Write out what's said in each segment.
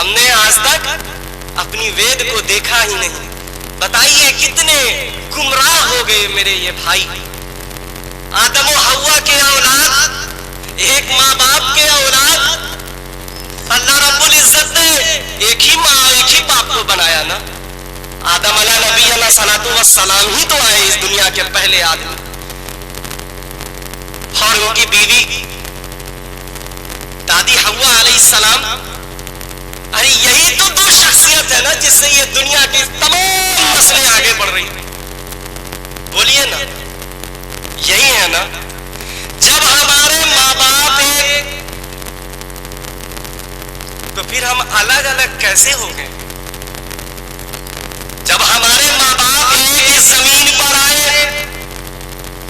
ہم نے آج تک اپنی وید کو دیکھا ہی نہیں. بتائیے کتنے گمراہ ہو گئے میرے یہ بھائی. آدم و حوا کے اولاد، ایک ماں باپ کے اولاد. اللہ رب العزت نے ایک ہی ماں ایک ہی باپ کو بنایا نا. آدم علیہ نبی علیہ صلاۃ والسلام ہی تو آئے اس دنیا کے پہلے آدمی، اور ان کی بیوی دادی حوا علیہ السلام. ارے یہی تو دو شخصیت ہے نا جس سے یہ دنیا کی تمام نسلیں آگے بڑھ رہی ہیں. بولیے نا، یہی ہے نا. جب ہمارے ماں باپ ایک تو پھر ہم الگ الگ کیسے ہو گئے؟ جب ہمارے ماں باپ ایک اس زمین پر آئے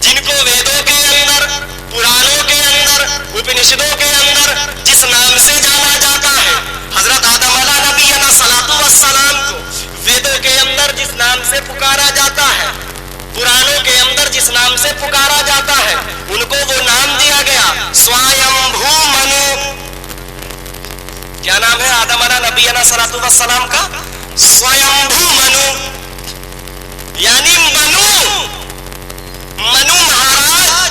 جن کو ویدوں کے اندر، پرانوں کے اندر، اپنشدوں کے اندر جس نام سے جانا جاتا ہے، حضرت آدم علیہ نبی علیہ صلاۃ والسلام کو ویدوں کے اندر جس نام سے پکارا جاتا ہے، پرانوں کے اندر جس نام سے پکارا جاتا ہے، ان کو وہ نام دیا گیا سوائمبھو منو. کیا نام ہے آدم علیہ نبی علیہ صلاۃ والسلام کا؟ سوائمبھو منو، یعنی منو مہاراج.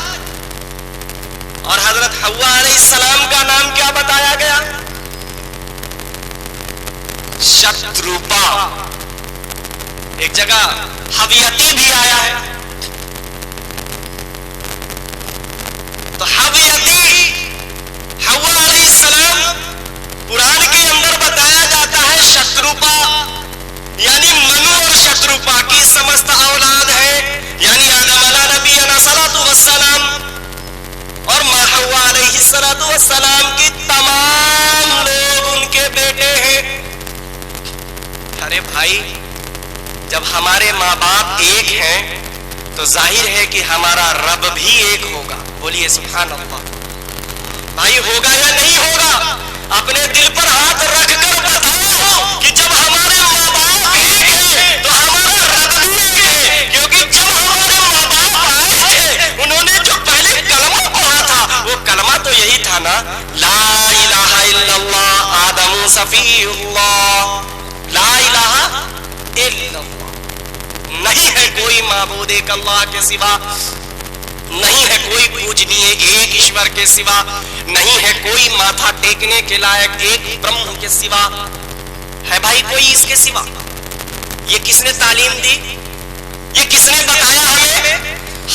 اور حضرت حوا علیہ السلام کا نام کیا بتایا گیا؟ شتروپا. ایک جگہ حویتی بھی آیا ہے. تو حویتی حوا علیہ السلام قرآن کے اندر بتایا جاتا ہے شتروپا، یعنی منو اور شتروپا کی سمست اولاد ہے، یعنی آدم علیہ نبی علیہ صلاۃ والسلام اور ماں حوا علیہ الصلاۃ والسلام کی تمام لوگ ان کے بیٹے ہیں. ارے بھائی، جب ہمارے ماں باپ ایک ہیں تو ظاہر ہے کہ ہمارا رب بھی ایک ہوگا. بولیے سبحان اللہ. بھائی ہوگا یا نہیں ہوگا؟ اپنے دل پر ہاتھ رکھ کر بتاؤ کہ جب ہمارے ماں باپ ایک ہیں تو ہمارا رب بھی ایک ہے. کیونکہ جب ہمارے ماں باپ آئے تھے انہوں نے جو پہلے کلمہ پڑھا تھا وہ کلمہ تو یہی تھا نا، لا الہ الا اللہ آدم صفی اللہ. لا الہ الا اللہ، نہیں ہے کوئی معبود ایک اللہ کے سوا، نہیں ہے کوئی پوجنیے ایک ایشور کے سوا، نہیں ہے کوئی ماتھا ٹیکنے کے لائق ایک برہم کے سوا. ہے بھائی کوئی اس کے سوا؟ یہ کس نے تعلیم دی؟ یہ کس نے بتایا ہمیں؟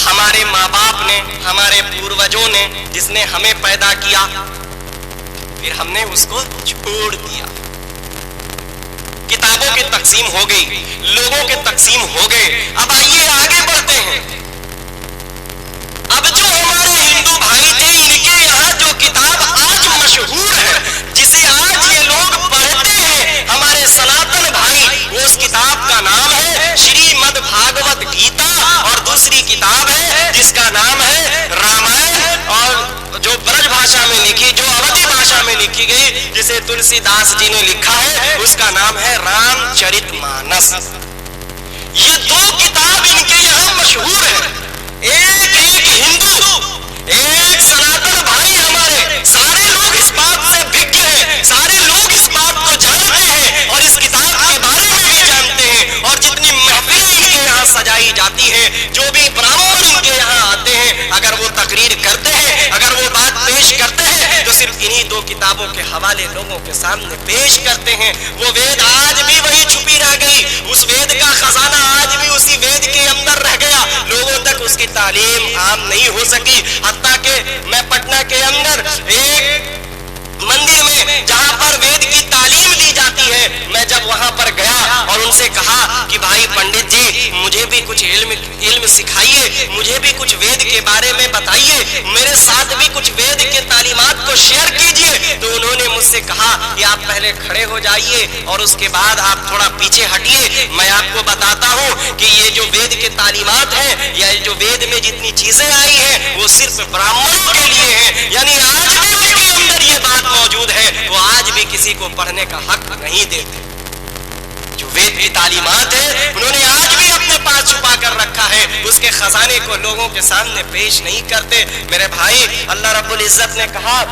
ہمارے ماں باپ نے، ہمارے پوروجوں نے، جس نے ہمیں پیدا کیا. پھر ہم نے اس کو چھوڑ دیا. کتابوں کی تقسیم ہو گئی، لوگوں کے تقسیم ہو گئے. اب آئیے آگے بڑھتے ہیں. اب جو ہمارے ہندو بھائی تھے ان کے یہاں جو کتاب آج مشہور ہے، جسے آج یہ لوگ پڑھتے ہیں، ہمارے سناتن بھائی، وہ اس کتاب کا نام ہے شریمد بھاگوت گیتا، اور دوسری کتاب ہے جس کا نام ہے رامائن، اور جو برج بھاشا میں لکھی، جو اودھی بھاشا میں لکھی گئی، جسے تلسی داس جی نے لکھا ہے، اس کا نام ہے رام چرت مانس. یہ دو کتاب ان کے یہاں مشہور ہے. ایک ہندو، ایک سناتن بھائی ہمارے، سارے لوگ اس بات سے بھگ ہیں، سارے لوگ اس بات کو جانتے ہیں اور اس کتاب کے بارے میں بھی جانتے ہیں. اور جتنی محفلیں ان کے یہاں سجائی جاتی ہیں، جو بھی برہمن ان کے یہاں آتے ہیں، اگر وہ تقریر کرتے ہیں، اگر وہ بات پیش کرتے ہیں تو صرف انہی دو کتابوں کے حوالے لوگوں کے سامنے پیش کرتے ہیں. وہ وید آج بھی وہی چھپی رہ گئی، اس وید کا خزانہ آج بھی اسی وید کے اندر رہ گیا. لوگوں تک اس کی تعلیم عام نہیں ہو سکی. حتیٰ کہ میں پٹنہ کے اندر ایک مندر میں جہاں پر وید کی تعلیم دی جاتی ہے، میں جب وہاں پر گیا اور ان سے کہا کہ بھائی پنڈت جی مجھے بھی کچھ علم سکھائیے، مجھے بھی کچھ وید کے بارے میں بتائیے، میرے ساتھ بھی کچھ وید کے تعلیمات کو شیئر کیجئے. تو انہوں نے مجھ سے کہا کہ آپ پہلے کھڑے ہو جائیے اور اس کے بعد آپ تھوڑا پیچھے ہٹیے، میں آپ کو بتاتا ہوں کہ یہ جو وید کے تعلیمات ہیں یا جو وید میں جتنی چیزیں آئی ہیں وہ صرف برہمنوں کے لیے ہیں. یعنی آج بھی ان کے اندر یہ بات موجود ہے، وہ آج بھی کسی کو پڑھنے کا حق نہیں دیتے. جو وید کی تعلیمات ہے انہوں نے آج بھی اپنے پاس چھپا کر رکھا ہے، اس کے خزانے کو لوگوں کے سامنے پیش نہیں کرتے. میرے بھائی، اللہ رب العزت نے کہا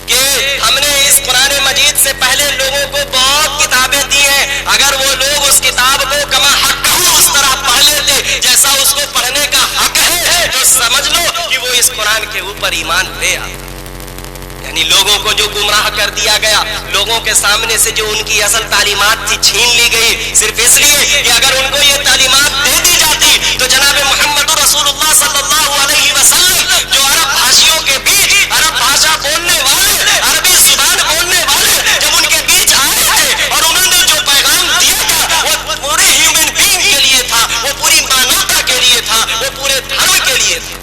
کہ ہم نے اس قرآن مجید سے پہلے لوگوں کو بہت کتابیں دی ہیں، اگر وہ لوگ اس کتاب کو کما حق اس طرح پڑھ لیتے جیسا اس کو پڑھنے کا حق ہے تو سمجھ لو کہ وہ اس قرآن کے اوپر ایمان لے آئے۔ یعنی لوگوں کو جو گمراہ کر دیا گیا، لوگوں کے سامنے سے جو ان کی اصل تعلیمات تھی چھین لی گئی، صرف اس لیے کہ اگر ان کو یہ تعلیمات دے دی جاتی تو جناب محمد رسول اللہ صلی اللہ علیہ وسلم جو عرب بھاشیوں کے بیچ، عرب بھاشا بولنے والے، عربی زبان بولنے والے جب ان کے بیچ آئے تھے اور انہوں نے جو پیغام دیا تھا وہ پورے ہیومن بینگ کے لیے تھا، وہ پوری مانوتا کے لیے تھا، وہ پورے دھرم کے لیے تھا۔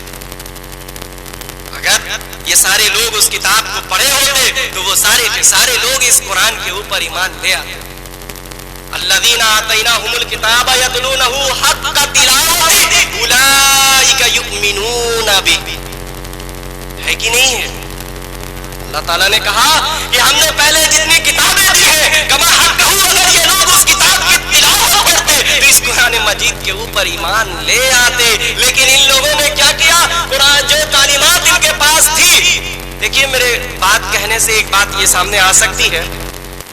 اگر یہ سارے لوگ اس کتاب کو پڑھے ہوتے تو وہ سارے کے سارے لوگ اس قرآن کے اوپر ایمان لے آتے۔ الذین آتیناہم الکتاب یتلونہ حق تلاوتہ اولئک یؤمنون بہ، ہے کہ نہیں ہے؟ اللہ تعالیٰ نے کہا کہ ہم نے پہلے جتنی کتابیں دی ہیں کما حق اگر یہ لوگ اس کتاب کی تلاوت کرتے تو اس قرآن مجید کے اوپر ایمان لے آتے، لیکن ان لوگوں نے کیا کیا؟ قرآن جو تعلیمات ان کے پاس تھی، دیکھیے میرے بات کہنے سے ایک بات یہ سامنے آ سکتی ہے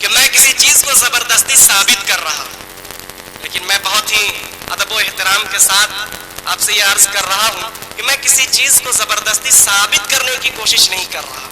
کہ میں کسی چیز کو زبردستی ثابت کر رہا ہوں، لیکن میں بہت ہی ادب و احترام کے ساتھ آپ سے یہ عرض کر رہا ہوں کہ میں کسی چیز کو زبردستی ثابت کرنے کی کوشش نہیں کر رہا،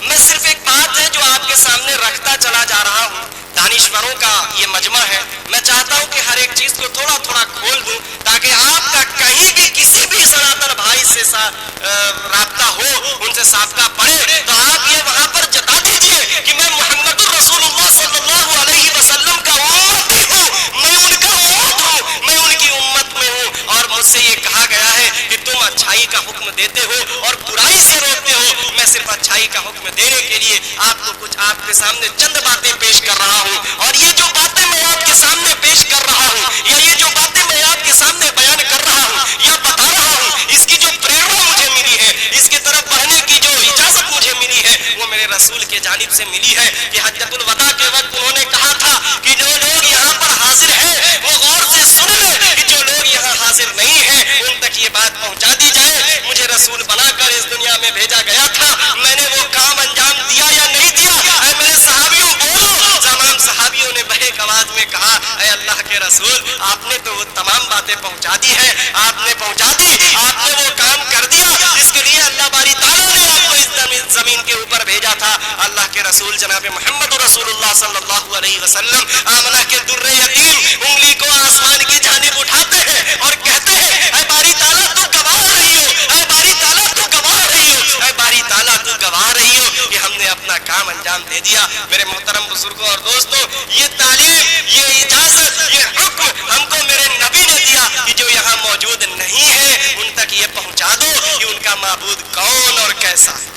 میں صرف ایک بات ہے جو آپ کے سامنے رکھتا چلا جا رہا ہوں۔ دانشوروں کا یہ مجمع ہے، میں چاہتا ہوں کہ ہر ایک چیز کو تھوڑا تھوڑا کھول دوں تاکہ آپ کا کہیں بھی کسی بھی سناتن بھائی سے رابطہ ہو، ان سے سابقہ پڑے تو آپ یہ وہاں پر جتا دیجئے کہ میں محمد رسول اللہ صلی اللہ علیہ وسلم کا امتی ہوں، میں ان کا امت ہوں، میں ان کی امت میں ہوں، اور مجھ سے یہ کہا گیا ہے کہ تم اچھائی کا حکم دیتے ہو اور برائی سے روکتے ہو، میں صرف اچھائی کا حکم دینے کے لیے آپ کو کچھ آپ کے سامنے چند باتیں پیش کر رہا ہوں، اور یہ جو باتیں میں آپ کے سامنے پیش کر رہا ہوں یا یہ جو باتیں میں آپ کے سامنے بیان کر رہا ہوں یا بتا رہا ہوں، اس کی جو پریرنا مجھے ملی ہے، اس کی طرف بڑھنے کی جو اجازت مجھے ملی ہے وہ میرے رسول کے جانب سے ملی ہے کہ حجۃ الوداع کے وقت انہوں نے کہا تھا کہ جو لوگ یہاں پر حاضر ہیں وہ غور سے سن لیں، کہ جو لوگ یہاں حاضر نہیں ہیں ان تک یہ بات پہنچا دی جائے، مجھے رسول بنا کر اس دنیا میں بھیجا گیا تھا، میں نے وہ کام انجام دیا یا نہیں دیا؟ اے میرے صحابیوں بولو۔ تمام صحابیوں نے بہیک آواز میں کہا اے اللہ کے رسول، آپ نے تو وہ تمام باتیں پہنچا دی ہیں، آپ نے پہنچا دی، آپ نے وہ کام کر دیا جس کے لیے اللہ باری تعالیٰ نے آپ کو اس زمین کے اوپر بھیجا تھا۔ اللہ کے رسول جناب محمد رسول اللہ صلی اللہ علیہ وسلم آمنہ کے در یتیم انگلی کو آسمان کی جانب اٹھاتے ہیں اور کہتے ہیں اے باری تعالیٰ تو گواہ رہی ہو، اے باری تعالیٰ تو گواہ رہی ہو، اے باری تعالیٰ تو گواہ رہی ہو کہ ہم نے اپنا کام انجام دے دیا۔ میرے محترم بزرگوں اور دوستوں، یہ تعلیم، یہ اجازت، یہ حکم ہم کو میرے نبی نے دیا کہ جو یہاں موجود نہیں ہے ان تک یہ پہنچا دو کہ ان کا معبود کون اور کیسا ہے۔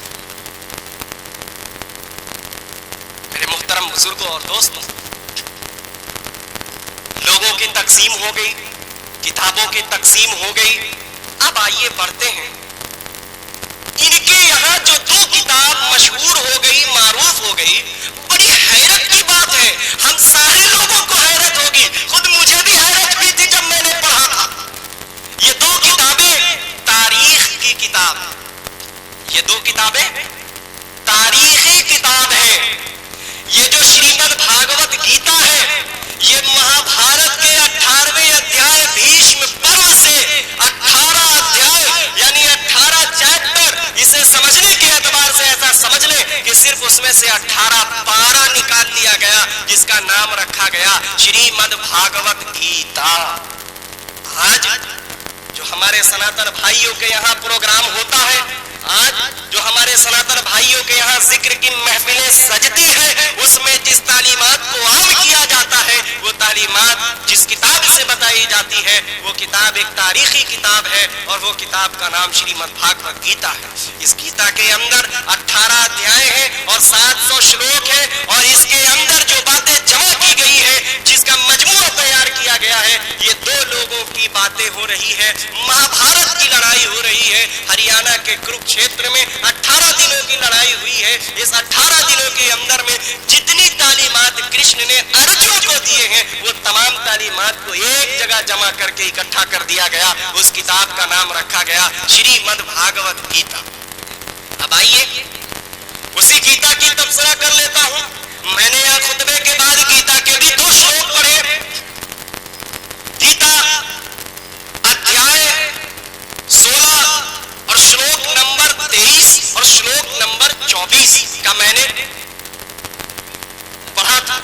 میرے محترم بزرگوں اور دوستوں، لوگوں کی تقسیم ہو گئی، کتابوں کی تقسیم ہو گئی، اب آئیے بڑھتے ہیں۔ ان کے یہاں جو دو کتاب مشہور ہو گئی، معروف ہو گئی، بڑی حیرت کی بات ہے، ہم سارے لوگوں کو حیرت ہوگی، خود مجھے بھی حیرت ہوئی تھی جب میں نے پڑھا تھا۔ یہ دو کتابیں تاریخ کی کتاب، یہ دو کتابیں تاریخی کتاب ہیں۔ یہ جو شریمد بھاگوت گیتا ہے، یہ مہا بھارت کے 18ویں ادھیائے بھیشم پرو سے 18 ادھیائے یعنی 18 چیپٹر، اسے سمجھنے کے اعتبار سے ایسا سمجھ لیں کہ صرف اس میں سے 18 پارا نکال لیا گیا جس کا نام رکھا گیا شریمد بھاگوت گیتا۔ آج جو ہمارے سناتن بھائیوں کے یہاں پروگرام ہوتا ہے، آج جو ہمارے سناتن بھائیوں کے یہاں ذکر کی محفلیں سجتی ہیں، اس میں جس تعلیمات کو عام کیا جاتا ہے، وہ تعلیمات جس کتاب سے بتائی جاتی ہے وہ کتاب ایک تاریخی کتاب ہے، اور وہ کتاب کا نام شریمد بھاگوت گیتا ہے۔ اس گیتا کے اندر 18 ادھیائے ہیں اور 700 شلوک ہیں، اور اس کے اندر جو باتیں جمع کی گئی ہیں، جس کا مجموعہ تیار کیا گیا ہے، یہ دو لوگوں کی باتیں ہو رہی ہے، مہابھارت کی لڑائی ہو رہی ہے۔ ہریانہ کے کروکشیتر میں 18 دنوں کی لڑائی ہوئی ہے۔ اس 18 دنوں کے اندر میں جتنی تعلیمات کرشن نے ارجن کو دیے ہیں، وہ تمام تعلیمات کو ایک جگہ جمع کر کے اکٹھا کر دیا گیا، اس کتاب کا نام رکھا گیا شریمد بھاگوت گیتا۔ اب آئیے، اسی گیتا کی تبصرہ کر لیتا ہوں. میں نے یہاں خطبے کے بعد گیتا کے بھی 2 شلوک پڑھے. گیتا ادھیائے 16 اور شلوک نمبر 23 اور شلوک نمبر 24 کا میں نے پڑھا تھا.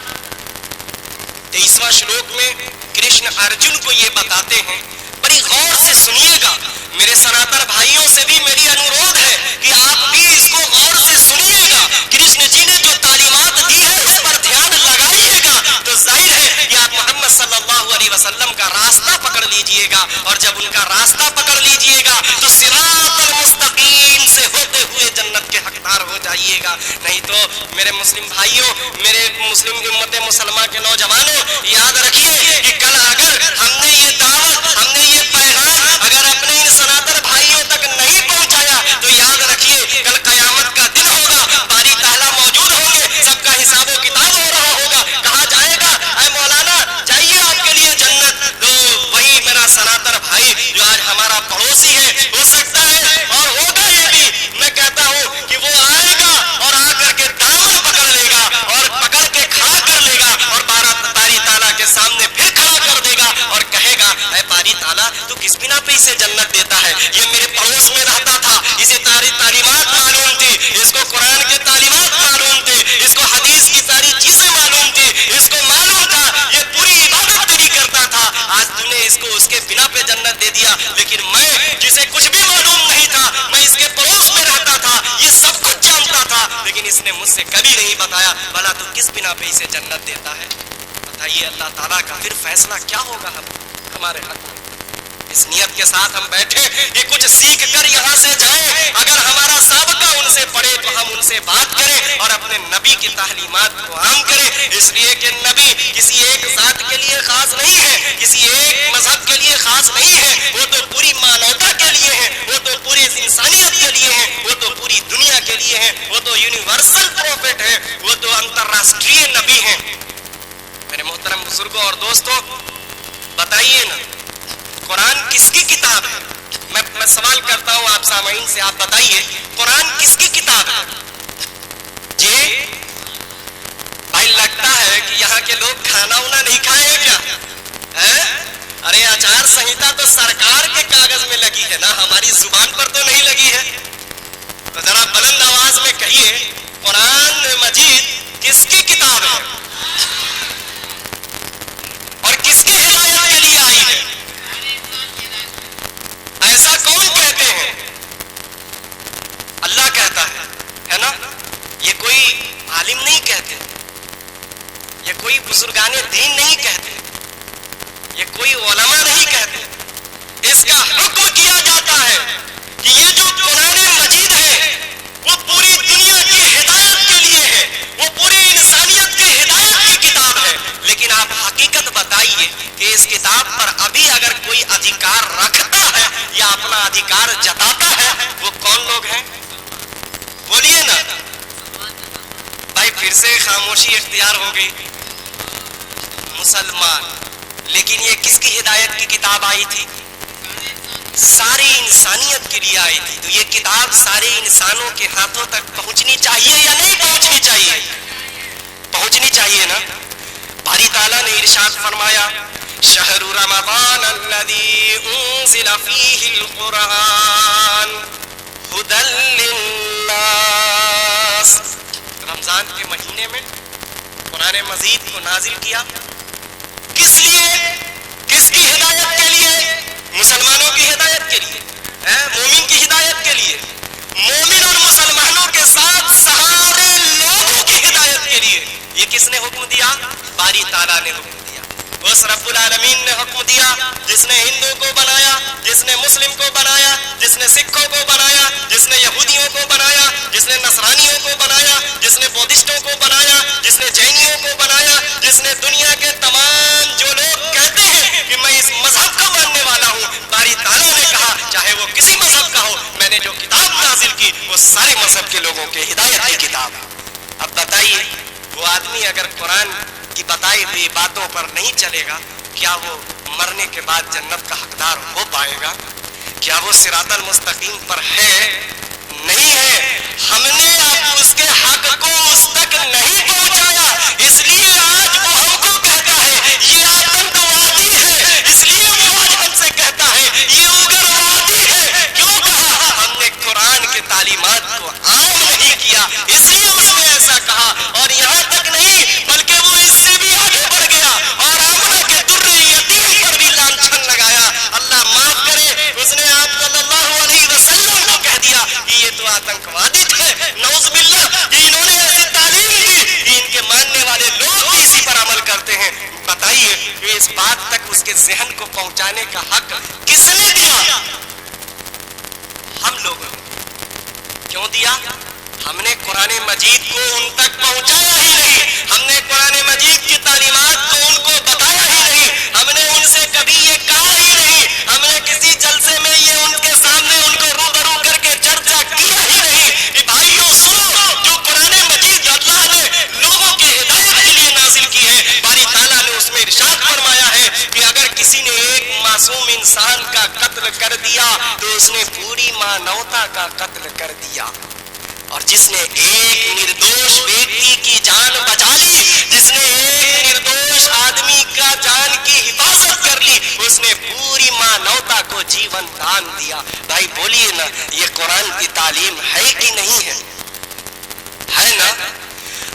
23واں شلوک میں کرشن ارجن کو یہ بتاتے ہیں, بڑی غور سے سنیے گا. میرے سناتن بھائیوں سے بھی میری انورودھ ہے کہ آپ بھی اس کو غور سے سنیے گا. کرشن جی نے جو تعلیمات دی ہے اس پر دھیان لگائیے گا تو ظاہر ہے کہ آپ محمد صلی اللہ علیہ وسلم کا راستہ پکڑ لیجئے گا, اور جب ان کا راستہ پکڑ لیجئے گا تو صراط المستقیم سے ہوتے ہوئے جنت کے حقدار ہو جائیے گا. نہیں تو میرے مسلم بھائیوں, میرے مسلم امت مسلمہ کے نوجوانوں, یاد رکھیے کہ کل اگر ہم نے یہ دعوت, ہم نے یہ پیغام اگر اپنے ان سناتن بھائیوں تک نہیں پہنچایا تو یاد رکھیے کل قیامت کا دن ہوگا, باری تعالیٰ موجود ہوں گے, سب کا حساب و کتاب ہو رہا ہوگا. کہا جائے گا اے مولانا جائیے آپ کے لیے جنت. تو وہی میرا سناتن بھائی جو آج ہمارا پڑوسی ہے, ہو سکتا ہے اور ہوگا یہ بھی, میں کہتا ہوں کہ وہ آئے گا اور آ کر کے دامن پکڑ لے گا اور پکڑ کے کھڑا کر لے گا اور باری تعالیٰ کے سامنے پھر کھڑا کر دے گا اور کہے گا اے باری تعالیٰ تو کس بنا پہ اسے جنت دیتا ہے؟ یہ میرے پڑوس میں رہتا تھا, اسے تعلیمات معلوم تھی, اس کو قرآن کے تعلیمات معلوم تھی, اس کو حدیث کی ساری چیزیں معلوم تھی, اس کو معلوم تھا یہ پوری عبادت تیری کرتا تھا, آج تو نے اس کو اس کے بنا پہ جنت دے دیا. لیکن میں جسے کچھ بھی معلوم نہیں تھا, میں اس کے پڑوس میں رہتا تھا, یہ سب کچھ جانتا تھا, لیکن اس نے مجھ سے کبھی نہیں بتایا بھلا تو کس بنا پہ اسے جنت دیتا ہے. بتائیے اللہ تعالیٰ کا پھر فیصلہ کیا ہوگا ہمارے حق میں. اس نیت کے ساتھ ہم بیٹھے کہ کچھ سیکھ کر یہاں سے جائیں, اگر ہمارا سابقہ ان سے پڑھے تو ہم ان سے بات کریں اور اپنے نبی کی تعلیمات کو عام کریں. اس لیے کہ نبی کسی ایک ذات کے لیے خاص نہیں ہے, کسی ایک مذہب کے لیے خاص نہیں ہے, وہ تو پوری مانوتا کے لیے ہے, وہ تو پوری انسانیت کے لیے ہے, وہ تو پوری دنیا کے لیے ہے, وہ تو یونیورسل پروفٹ ہے, وہ تو انترراشٹریہ نبی ہیں. میرے محترم بزرگوں اور دوستوں, بتائیے نا قرآن کس کی کتاب ہے؟ میں سوال کرتا ہوں آپ سامعین سے, آپ بتائیے قرآن کس کی کتاب ہے؟ جی بھائی لگتا ہے کہ یہاں کے لوگ کھانا وانا نہیں کھائے ہیں کیا؟ ارے آچار سنہتا تو سرکار کے کاغذ میں لگی ہے نا, ہماری زبان پر تو نہیں لگی ہے. تو ذرا بلند آواز میں کہیے قرآن مجید کس کی کتاب ہے اور کس کی ہدایت کے لیے آئی ہے؟ ایسا کون کہتے ہیں؟ اللہ کہتا ہے نا. یہ کوئی عالم نہیں کہتے, یہ کوئی بزرگان دین نہیں کہتے, یہ کوئی علماء نہیں کہتے. اس کا حکم کیا جاتا ہے کہ یہ جو قرآن مجید ہے وہ پوری دنیا کی ہدایت کے لیے ہے, وہ پوری انسانیت کی ہدایت کی کتاب ہے. لیکن آپ حقیقت بتائیے کہ اس کتاب پر ابھی اگر کوئی ادھیکار رکھتا ہے یا اپنا ادھیکار جتاتا ہے وہ کون لوگ ہیں؟ بولیے نا بھائی. پھر سے خاموشی اختیار ہو گئی. مسلمان. لیکن یہ کس کی ہدایت کی کتاب آئی تھی؟ ساری انسانیت کے لیے آئی تھی. تو یہ کتاب سارے انسانوں کے ہاتھوں تک پہنچنی چاہیے یا نہیں پہنچنی چاہیے؟ پہنچنی چاہیے نا. باری تعالیٰ نے ارشاد فرمایا شہر رمضان الذی انزل فیہ القرآن ھدی للناس. رمضان کے مہینے میں قرآن مجید کو نازل کیا. کس لیے؟ کس کی ہدایت کے لیے؟ مسلمانوں کی ہدایت کے لیے, مومن کی ہدایت کے لیے, مومن اور مسلمانوں کے ساتھ سارے لوگوں کی ہدایت کے لیے. یہ کس نے حکم دیا؟ باری تعالیٰ نے حکم دیا. اس رب العالمین نے حکم دیا جس نے ہندو کو بنایا, جس نے مسلم کو بنایا, جس نے سکھوں کو بنایا, جس نے یہودیوں کو بنایا, جس نے نصرانیوں کو بنایا, جس نے بودھسٹوں کو بنایا, جس نے جینیوں کو بنایا, جس نے دنیا کے تمام جو لوگ کہتے ہیں کہ میں اس مذہب کا ماننے والا ہوں, باری تعالیٰ نے کہا چاہے وہ کسی مذہب کا ہو, میں نے جو کتاب نازل کی وہ سارے مذہب کے لوگوں کے ہدایت کی کتاب ہے. اب بتائیے وہ آدمی اگر قرآن کی بتائی ہوئی باتوں پر نہیں چلے گا, کیا وہ مرنے کے بعد جنت کا حقدار ہو پائے گا؟ کیا وہ صراط المستقیم پر ہے؟ نہیں ہے. ہم نے اب اس کے حق کو اس تک نہیں پہنچایا، اس لیے آج وہ ہم کو کہتا ہے یہ آتنکوادی ہے، اس لیے وہ آج ہم سے کہتا ہے یہ اگروادی ہے. کیوں کہا؟ ہم نے قرآن کے تعلیمات کو عام نہیں کیا، اس لیے اس نے ایسا کہا. اور یہاں تک نہیں بلکہ وہ اس سے بھی آگے بڑھ گیا اور آمنہ کے در یتیم پر بھی لانچھن لگایا. اللہ معاف کرے، اس نے آپ صلی اللہ علیہ وسلم کو کہہ دیا کہ یہ تو آتنکوادی تھے. نعوذ باللہ، انہوں نے ایسی تعلیم دی کہ ان کے ماننے والے لوگ بھی اسی پر عمل کرتے ہیں. بتائیے کہ اس بات تک اس کے ذہن کو پہنچانے کا حق کس نے دیا؟ ہم لوگوں نے. کیوں دیا؟ ہم نے قرآن مجید کو ان تک پہنچایا ہی نہیں، ہم نے قرآن مجید کی تعلیمات کو ان کو بتایا ہی نہیں، ہم نے ان سے کبھی یہ کہا ہی نہیں، ہم نے کسی جلسے میں یہ ان کے سامنے ان کو روبرو کر کے چرچا کیا ہی نہیں کہ بھائیوں سنو، جو قرآن مجید اللہ نے لوگوں کے ہدایت کے لیے نازل کی ہے، باری تعالیٰ نے اس میں ارشاد فرمایا ہے کہ اگر کسی نے ایک معصوم انسان کا قتل کر دیا تو اس نے پوری مانوتا کا قتل کر دیا. اور جس نے ایک نردوش بیٹی کی جان بچا لی، جس نے ایک نردوش آدمی کا جان کی حفاظت کر لی، اس نے پوری مانوتا کو جیون دان دیا. بھائی بولیے نا، یہ قرآن کی تعلیم ہے کہ نہیں ہے؟ ہے نا؟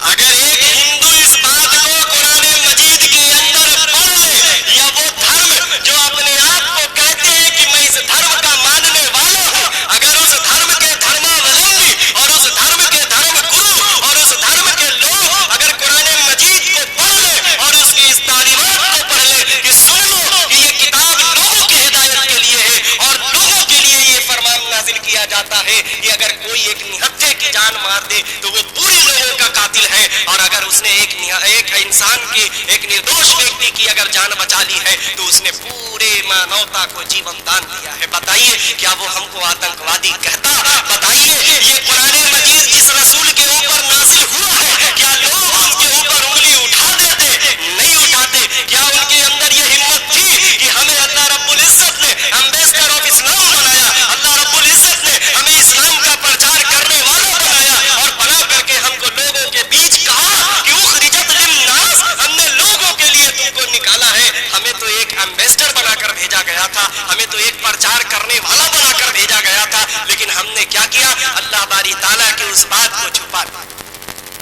اگر ایک ہندو اس بات کو قرآن مجید کے اندر پڑھ لے، یا وہ دھرم جو اپنے آپ کو کہتے ہیں کہ میں اس دھرم کا ماننے والا ہوں، اگر اس دھرم کے دھرماولمبی اور اس دھرم کے دھرم گرو اور اس دھرم کے لوگ اگر قرآن مجید کو پڑھ لے اور اس کی اس تعلیمات کو پڑھ لے کہ سن لو کہ یہ کتاب لوگوں کی ہدایت کے لیے ہے اور لوگوں کے لیے یہ فرمان نازل کیا جاتا ہے کہ اگر کوئی ایک نہتے کی جان مار دے تو وہ پورے لوگوں کا قاتل ہے، اور اگر اس نے ایک انسان کی، ایک نردوش ویکتی کی اگر جان بچا لی ہے تو اس نے پورے مانوتا کو جیون دان دیا ہے. بتائیے کیا وہ ہم کو آتنکوادی کہتا؟ بتائیے یہ قرآن مجید جس رسول کے اوپر نازل ہوا ہے کیا لوگ اس کے اوپر انگلی اٹھا دیتے؟ نہیں اٹھاتے. کیا ان کے اندر یہ ہمت تھی کہ ہمیں اللہ رب العزت نے امبیسڈر آف اسلام بنایا، اللہ رب العزت نے ہمیں اسلام کا پرچار کرنے والا بنایا، اور بنا کر کے ہم کو لوگوں کے بیچ کہا کہ اخرجت للناس، ہم نے لوگوں کے لیے تم کو نکالا ہے. ہمیں تو ایک امبیسڈر بنا کر بھیجا گیا تھا، ہمیں تو ایک پرچار کرنے والا بنا کر بھیجا گیا تھا، لیکن ہم نے کیا کیا؟ اللہ باری تعالیٰ کی اس بات کو چھپا دیا.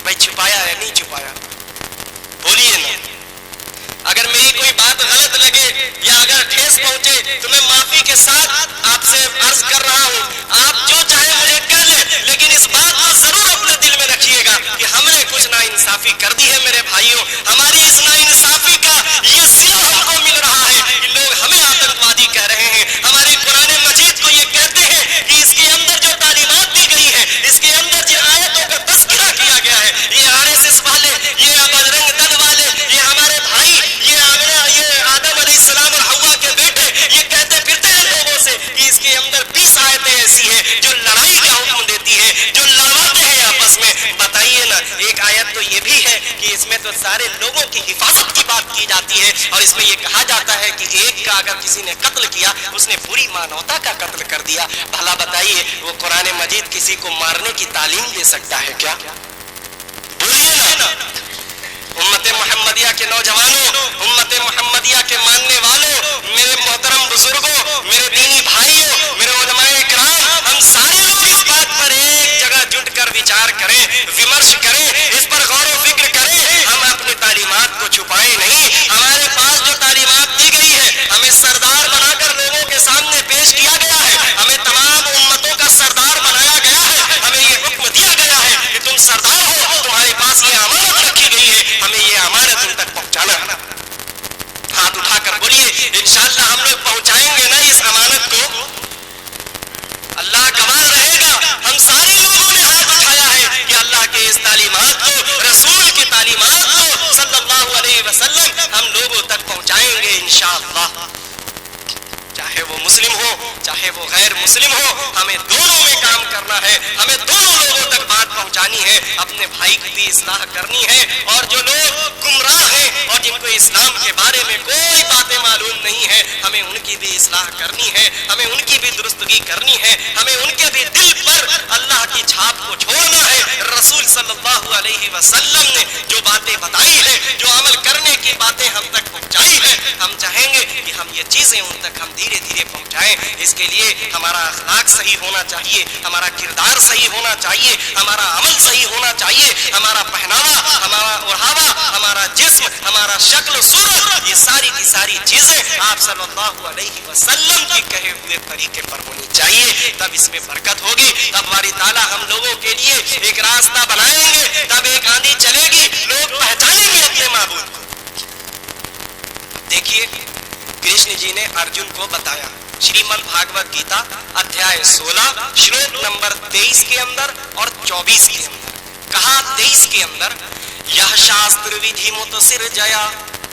بھائی چھپایا ہے نہیں چھپایا؟ بولیے نا. اگر میری کوئی بات غلط لگے یا اگر ٹھیس پہنچے تو میں معافی کے ساتھ آپ سے عرض کر رہا ہوں، آپ جو چاہے مجھے کہہ لیں، لیکن اس بات کو ضرور اپنے دل میں رکھیے گا کہ ہم نے کچھ ناانصافی کر دی ہے میرے بھائیوں. ہماری اس ناانصافی کا یہ صلہ ہم کو مل رہا ہے کہ لوگ ہمیں آتنکوادی کہہ رہے ہیں. ہماری قرآن مجید کو یہ کہتے ہیں کہ اس کے اندر جو تعلیمات دی گئی ہے، اس کے اندر جن آیتوں کا تذکرہ کیا گیا ہے، یہ RSS والے، یہ بجرنگ دل والے، یہ ہمارے بھائی، یہ آدم علیہ السلام اور حوا کے بیٹے، یہ کہتے پھرتے ہیں لوگوں سے کہ اس کے اندر 20 آیتیں ایسی ہیں جو لڑائی کا حکم دیتی ہے، جو لڑواتے ہیں آپس میں. بتائیے نا، ایک آیت تو یہ بھی ہے کہ اس میں تو سارے لوگوں کی حفاظت کی بات کی جاتی ہے، اور اس میں یہ کہا جاتا ہے کہ ایک کا اگر کسی نے قتل کیا اس نے پوری مانوتا کا قتل کر دیا. بھلا بتائیے وہ قرآن مجید کسی کو مارنے کی تعلیم دے سکتا ہے کیا؟ بولیے نا. امت محمدیہ کے نوجوانوں، امت محمدیہ کے ماننے والوں، میرے محترم بزرگوں، میرے دینی بھائیوں، میرے علماء اکرام، ہم سارے لوگ اس بات پر ایک جگہ جٹ کر وچار کریں، ومرش کریں، اس پر غور و فکر کریں. ہم اپنی تعلیمات کو چھپائیں نہیں. ہمارے پاس جو تعلیمات دی گئی ہے، ہمیں سردار بنا کر لوگوں کے سامنے پیش کیا گیا ہے، ہمیں تمام امتوں کا سردار بنایا گیا ہے، ہمیں یہ حکم دیا گیا ہے کہ تم سردار ہو، تمہارے پاس یہ امانت رکھی گئی ہے، ہمیں یہ امانت ان تک پہنچانا ہے. ہاتھ اٹھا کر بولیے انشاءاللہ ہم لوگ پہنچائیں گے نا اس امانت کو. اللہ گواہ رہے گا، ہم سارے لوگوں نے ہاتھ اٹھایا ہے کہ اللہ کے اس تعلیمات کو، رسول کی تعلیمات کو صلی اللہ علیہ وسلم ہم لوگوں تک پہنچائیں گے انشاءاللہ. چاہے وہ مسلم ہو چاہے وہ غیر مسلم ہو، ہمیں دونوں میں کام کرنا ہے، ہمیں دونوں لوگوں تک بات پہنچانی ہے، اپنے بھائی کی بھی اصلاح کرنی ہے، اور جو لوگ گمراہ ہیں اور جن کو اسلام کے بارے میں کوئی باتیں معلوم نہیں ہے، ہمیں ان کی بھی اصلاح کرنی ہے، ہمیں ان کی بھی درستگی کرنی ہے، ہمیں ان کے بھی دل پر اللہ کی چھاپ کو چھوڑنا ہے. رسول صلی اللہ علیہ وسلم نے جو باتیں بتائی ہیں, جو عمل کرنے کی باتیں ہم تک پہنچائی ہیں, ہم چاہیں گے کہ ہم یہ چیزیں ان تک ہم دھیرے دھیرے پہنچائیں. اس کے لیے ہمارا اخلاق صحیح ہونا چاہیے, ہمارا کردار صحیح ہونا چاہیے, ہمارا عمل صحیح ہونا چاہیے, ہمارا پہناوا, ہمارا اوڑھاوا, ہمارا جسم, ہمارا شکل و صورت, یہ ساری کی ساری چیزیں آپ صلی اللہ علیہ وسلم کی کہے ہوئے طریقے پر ہونی چاہیے. تب اس میں برکت ہوگی, تب باری تعالیٰ ہم لوگوں کے لیے ایک راستہ بنائیں گے, تب ایک آندھی چلے گی, لوگ پہچانیں گے اپنے معبود کو. دیکھیے کرشن جی نے ارجن کو بتایا شریمد بھاگوت گیتا ادھیائے 16 شلوک نمبر 23 کے اندر اور 24 کے اندر کہا. 23 کے اندر یہ شاستر ودھی مت سرجیا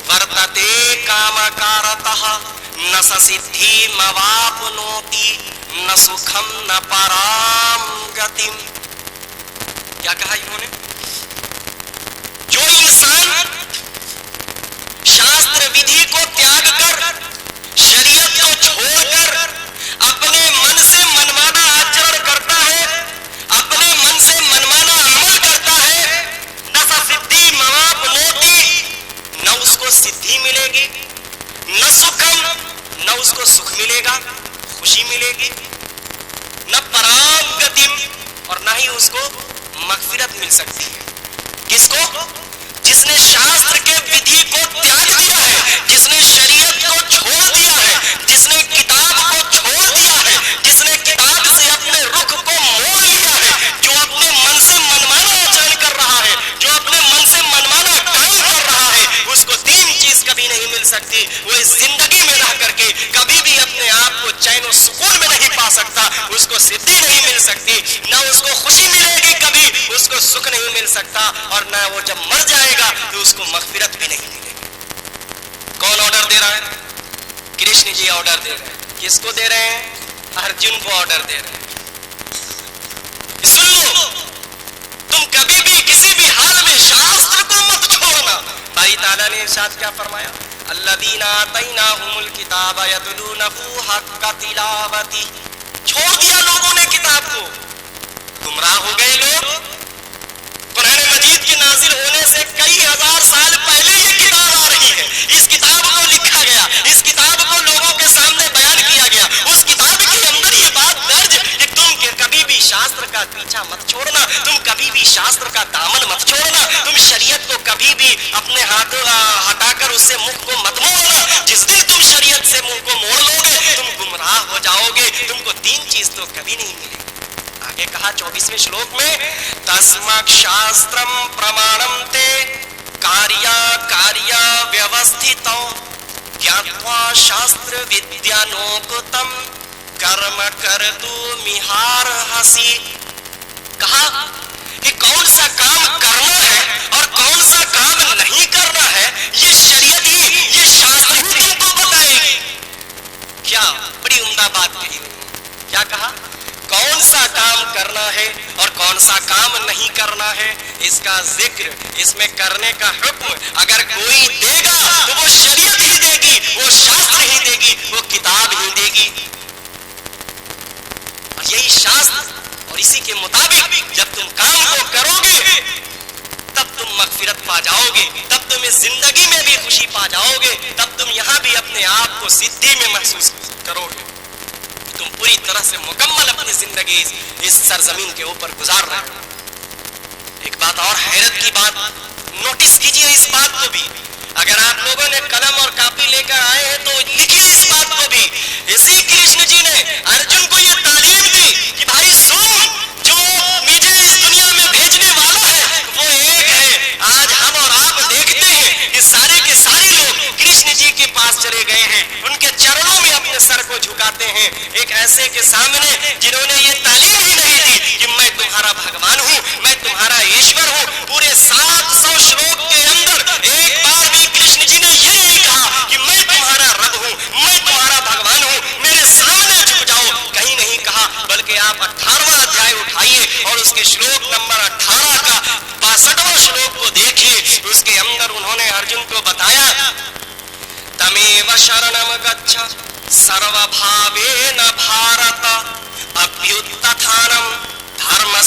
ورتتے کامکارتہ نہ سدھی مواپنوتی نہ سکھم نہ پرام گتیم. کیا کہا انہوں نے؟ جو انسان شاستر ودھی کو تیاگ کر, شریعت کو چھوڑ کر اپنے من سے منمانا آچرن کرتا ہے, اپنے من سے منمانا عمل کرتا ہے, نہ سدھی مواپنوتی, نہ اس کو سدھی ملے گی, نہ سکھم, نہ اس کو سکھ ملے گا, خوشی ملے گی, نہ پرام گتیم, اور نہ ہی اس کو مغفرت مل سکتی ہے. کس کو؟ جس نے شاستر کے ودھی کو تیاگ دیا ہے, جس نے شریعت کو چھوڑ دیا ہے, جس نے کتاب کو چھوڑ دیا ہے, جس نے کتاب سے اپنے رخ کو موڑ لیا ہے, جو اپنے من سے منمانا آچرن کر رہا ہے, جو اپنے من سے منمانا کام کر رہا ہے, اس کو تین چیز کبھی نہیں مل سکتی. وہ اس زندگی میں رہ کر کے کبھی بھی اپنے آپ کو چین و سکون میں نہیں پا سکتا, اس کو سدھی نہیں مل سکتی, نہ اس کو خوشی ملے گی, کبھی اس کو سکھ نہیں مل سکتا, اور نہ وہ جب مر جائے گا تو اس کو مغفرت بھی نہیں ملے گی. کون آرڈر دے رہا ہے؟ کرشن جی آرڈر دے رہے ہیں. کس کو دے رہے ہیں؟ ارجن کو آرڈر دے رہے ہیں. سن لو, تم کبھی بھی کسی بھی حال میں شاستر کو مت چھوڑنا. باری تعالیٰ نے ارشاد کیا فرمایا؟ الذین آتیناہم الکتاب یتلونہ حق تلاوتہ. چھوڑ دیا لوگوں نے کتاب کو, گمراہ ہو گئے لوگ. قرآن مجید کے نازل ہونے سے کئی ہزار سال پہلے یہ کتاب آ رہی ہے. اس کتاب کو لکھا گیا, اس کتاب کو لوگوں کے سامنے بیان کیا گیا. اس کتاب کے اندر یہ بات درج کہ تم کبھی بھی شاستر کا پیچھا مت چھوڑنا, تم کبھی بھی شاستر کا دامن مت چھوڑنا, تم شریعت کو کبھی بھی اپنے ہاتھوں ہٹا کر اس سے منہ کو مت موڑنا. جس دن تم شریعت سے منہ کو موڑ لو گے تم گمراہ ہو جاؤ گے, تم کو تین چیز تو کبھی نہیں ملے گی. آگے کہا 24ویں شلوک میں تسمک شاسترم پرمانم تے کاریا کاریا ویوستھتو گیاتوا شاستر ودیانوکتم کرم کردو مہار ہسی. کہا کہ کون سا کام کرنا ہے اور کون سا کام نہیں کرنا ہے یہ شریعت ہی, یہ شاستر ہی تم کو بتائے گی. کیا بڑی عمدہ بات کہی. کیا کہا؟ کون سا کام کرنا ہے اور کون سا کام نہیں کرنا ہے, اس کا ذکر, اس میں کرنے کا حکم اگر کوئی دے گا تو وہ شریعت ہی دے گی, وہ شاستر ہی دے گی, وہ کتاب ہی دے گی. اور یہی شاستر اور اسی کے مطابق جب تم کام کو کرو گے تب تم مغفرت پا جاؤ گے, تب تم اس زندگی میں بھی خوشی پا جاؤ گے, تب تم یہاں بھی اپنے آپ کو سدھی میں محسوس کرو گے. تم پوری طرح سے مکمل اپنی زندگی اس سرزمین کے اوپر گزار رہے ہو. ایک بات اور حیرت کی بات, نوٹس کیجئے اس بات کو بھی. اگر آپ لوگوں نے قلم اور کاپی لے کر آئے ہیں تو لکھیے اس بات کو بھی. اسی کرشن جی نے ارجن کو یہ تعلیم دی کہ بھائی سن, جو مجھے اس دنیا میں بھیجنے والا ہے وہ ایک ہے. آج ہم اور آپ دیکھتے ہیں کہ سارے کے سارے لوگ کرشن جی کے پاس چلے گئے ہیں, ان کے چرنوں میں اپنے سر کو جھکاتے ہیں. ایک ایسے کے سامنے جنہوں نے یہ تعلیم ہی نہیں دی کہ میں تمہارا بھگوان ہوں, میں تمہارا ایشور ہوں. پورے 700 شلوک کے اندر ایک بار بھی کرشن جی نے یہ نہیں کہا کہ میں تمہارا رب ہوں, میں تمہارا بھگوان ہوں, میرے سامنے جھک جاؤ, کہیں نہیں کہا. بلکہ آپ 18واں ادھیائے اٹھائیے اور اس کے شلوک نمبر 18 کا 62واں شلوک کو دیکھیے. اس کے اندر انہوں نے ارجن کو بتایا تمیو شرنم گچھ سرو بھاوین بھارت ابھیتتھانم دھرمس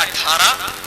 18